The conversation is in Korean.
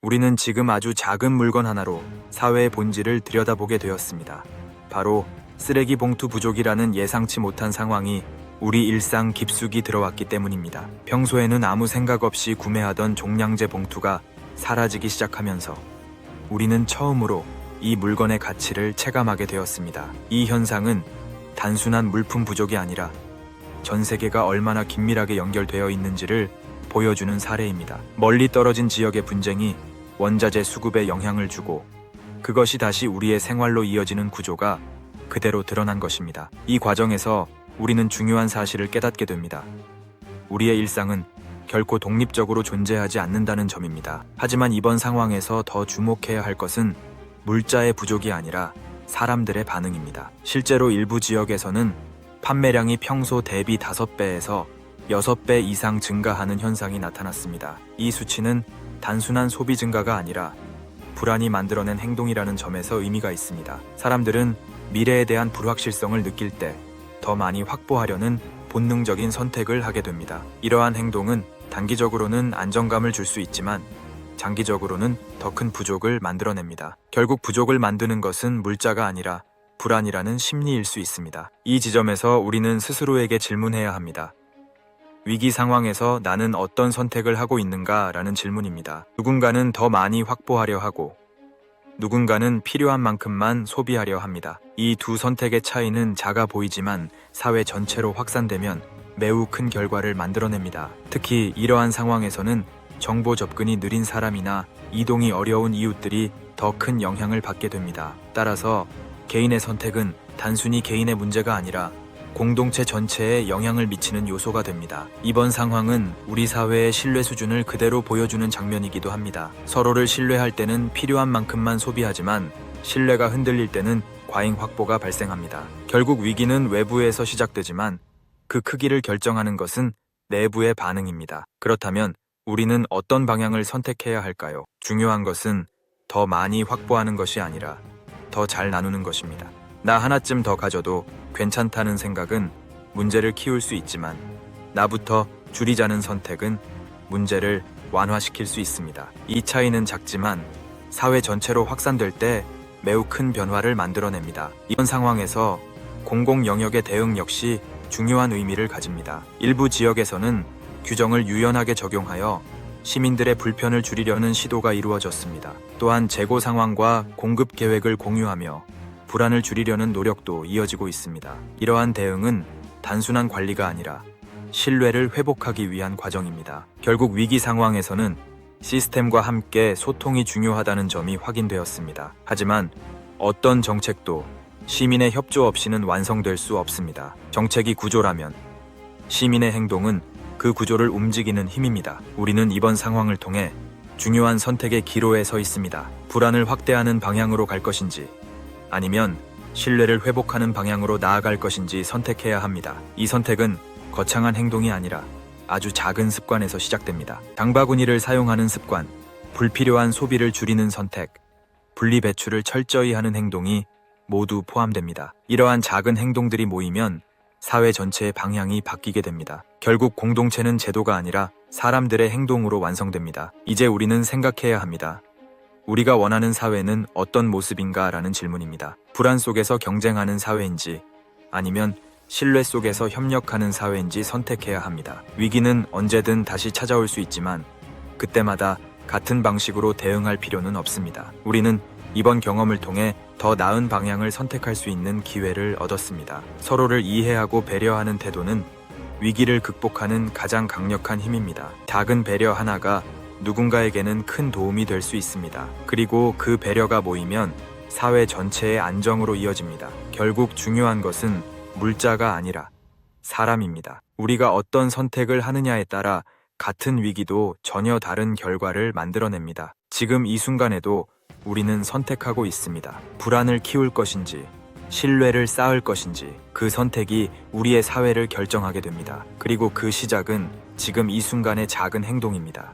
우리는 지금 아주 작은 물건 하나로 사회의 본질을 들여다보게 되었습니다. 바로 쓰레기 봉투 부족이라는 예상치 못한 상황이 우리 일상 깊숙이 들어왔기 때문입니다. 평소에는 아무 생각 없이 구매하던 종량제 봉투가 사라지기 시작하면서 우리는 처음으로 이 물건의 가치를 체감하게 되었습니다. 이 현상은 단순한 물품 부족이 아니라 전 세계가 얼마나 긴밀하게 연결되어 있는지를 보여주는 사례입니다. 멀리 떨어진 지역의 분쟁이 원자재 수급에 영향을 주고 그것이 다시 우리의 생활로 이어지는 구조가 그대로 드러난 것입니다. 이 과정에서 우리는 중요한 사실을 깨닫게 됩니다. 우리의 일상은 결코 독립적으로 존재하지 않는다는 점입니다. 하지만 이번 상황에서 더 주목해야 할 것은 물자의 부족이 아니라 사람들의 반응입니다. 실제로 일부 지역에서는 판매량이 평소 대비 5배에서 6배 이상 증가하는 현상이 나타났습니다. 이 수치는 단순한 소비 증가가 아니라 불안이 만들어낸 행동이라는 점에서 의미가 있습니다. 사람들은 미래에 대한 불확실성을 느낄 때 더 많이 확보하려는 본능적인 선택을 하게 됩니다. 이러한 행동은 단기적으로는 안정감을 줄 수 있지만 장기적으로는 더 큰 부족을 만들어냅니다. 결국 부족을 만드는 것은 물자가 아니라 불안이라는 심리일 수 있습니다. 이 지점에서 우리는 스스로에게 질문해야 합니다. 위기 상황에서 나는 어떤 선택을 하고 있는가라는 질문입니다. 누군가는 더 많이 확보하려 하고 누군가는 필요한 만큼만 소비하려 합니다. 이 두 선택의 차이는 작아 보이지만 사회 전체로 확산되면 매우 큰 결과를 만들어냅니다. 특히 이러한 상황에서는 정보 접근이 느린 사람이나 이동이 어려운 이웃들이 더 큰 영향을 받게 됩니다. 따라서 개인의 선택은 단순히 개인의 문제가 아니라 공동체 전체에 영향을 미치는 요소가 됩니다. 이번 상황은 우리 사회의 신뢰 수준을 그대로 보여주는 장면이기도 합니다. 서로를 신뢰할 때는 필요한 만큼만 소비하지만 신뢰가 흔들릴 때는 과잉 확보가 발생합니다. 결국 위기는 외부에서 시작되지만 그 크기를 결정하는 것은 내부의 반응입니다. 그렇다면 우리는 어떤 방향을 선택해야 할까요? 중요한 것은 더 많이 확보하는 것이 아니라 더 잘 나누는 것입니다. 나 하나쯤 더 가져도 괜찮다는 생각은 문제를 키울 수 있지만 나부터 줄이자는 선택은 문제를 완화시킬 수 있습니다. 이 차이는 작지만 사회 전체로 확산될 때 매우 큰 변화를 만들어냅니다. 이런 상황에서 공공 영역의 대응 역시 중요한 의미를 가집니다. 일부 지역에서는 규정을 유연하게 적용하여 시민들의 불편을 줄이려는 시도가 이루어졌습니다. 또한 재고 상황과 공급 계획을 공유하며 불안을 줄이려는 노력도 이어지고 있습니다. 이러한 대응은 단순한 관리가 아니라 신뢰를 회복하기 위한 과정입니다. 결국 위기 상황에서는 시스템과 함께 소통이 중요하다는 점이 확인되었습니다. 하지만 어떤 정책도 시민의 협조 없이는 완성될 수 없습니다. 정책이 구조라면 시민의 행동은 그 구조를 움직이는 힘입니다. 우리는 이번 상황을 통해 중요한 선택의 기로에 서 있습니다. 불안을 확대하는 방향으로 갈 것인지 아니면 신뢰를 회복하는 방향으로 나아갈 것인지 선택해야 합니다. 이 선택은 거창한 행동이 아니라 아주 작은 습관에서 시작됩니다. 장바구니를 사용하는 습관, 불필요한 소비를 줄이는 선택, 분리배출을 철저히 하는 행동이 모두 포함됩니다. 이러한 작은 행동들이 모이면 사회 전체의 방향이 바뀌게 됩니다. 결국 공동체는 제도가 아니라 사람들의 행동으로 완성됩니다. 이제 우리는 생각해야 합니다. 우리가 원하는 사회는 어떤 모습인가라는 질문입니다. 불안 속에서 경쟁하는 사회인지 아니면 신뢰 속에서 협력하는 사회인지 선택해야 합니다. 위기는 언제든 다시 찾아올 수 있지만 그때마다 같은 방식으로 대응할 필요는 없습니다. 우리는 이번 경험을 통해 더 나은 방향을 선택할 수 있는 기회를 얻었습니다. 서로를 이해하고 배려하는 태도는 위기를 극복하는 가장 강력한 힘입니다. 작은 배려 하나가 누군가에게는 큰 도움이 될 수 있습니다. 그리고 그 배려가 모이면 사회 전체의 안정으로 이어집니다. 결국 중요한 것은 물자가 아니라 사람입니다. 우리가 어떤 선택을 하느냐에 따라 같은 위기도 전혀 다른 결과를 만들어냅니다. 지금 이 순간에도 우리는 선택하고 있습니다. 불안을 키울 것인지, 신뢰를 쌓을 것인지 그 선택이 우리의 사회를 결정하게 됩니다. 그리고 그 시작은 지금 이 순간의 작은 행동입니다.